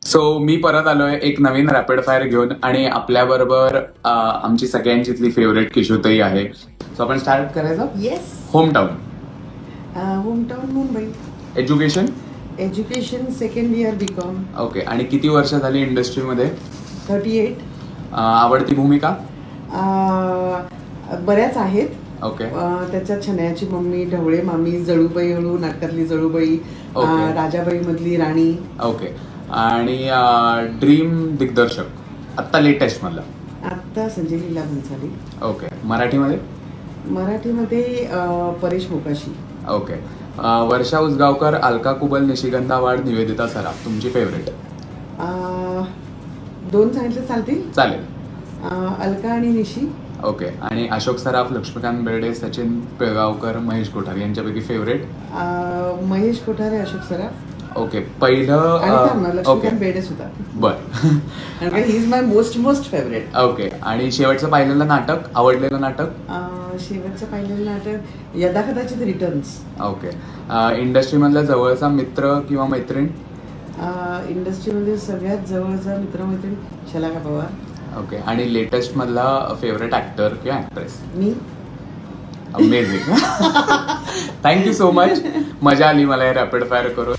So मी परत आलोय एक नवीन रॅपिड फायर घेऊन आणि आपल्याबरोबर आमची सगळ्यांचीतली फेवरेट किशोताई आहे. सो आपण स्टार्ट करायचं. Yes. Hometown. Hometown Mumbai. Education. Education second year BCom. Okay. आणि किती वर्ष झाली इंडस्ट्रीमध्ये? 38. आवडती भूमिका? बऱ्याच आहेत. ओके. त्याच्यात छनयाची मम्मी, ढवळे मामी, जळूबाई हळू नाटकातली जळूबाई, राजाबाई मधली राणी. ओके. आणि ड्रीम दिग्दर्शक आत्ता लेटेस्ट मधला? आत्ता संजय लीला भन्साली. ओके. मराठीमध्ये? मराठीमध्ये परेश मोकाशी. ओके. वर्षा उसगावकर, अलका कुबल, निशिगंधा वाड, निवेदिता सराफ. तुमची फेवरेट? 2 सांगितले चालतील? चालेल. अलका आणि निशी. ओके. आणि अशोक सराफ, लक्ष्मीकांत बेर्डे, सचिन पिळगावकर, महेश कोठारे यांच्यापैकी फेवरेट? महेश कोठारे, अशोक सराफ. ओके. पहिलं लक्ष्मीकांत बेर्डे सुद्धा. बर. He is my most favourite. Okay. आणि शेवटचं पाहिलेलं नाटक, आवडलेलं नाटक? शेवटचं पाहिलेलं नाटक यदाकदाचित रिटर्न्स. ओके. इंडस्ट्रीमधला जवळचा मित्र किंवा मैत्रीण? इंडस्ट्रीमध्ये सगळ्यात जवळचा मित्रमैत्रीण शलाका पवार. ओके. आणि लेटेस्ट मधला फेवरेट ऍक्टर किंवा ऍक्ट्रेस? मी. अमेझिंग. Thank you so much. मजा आली मला हे रॅपिड फायर करून.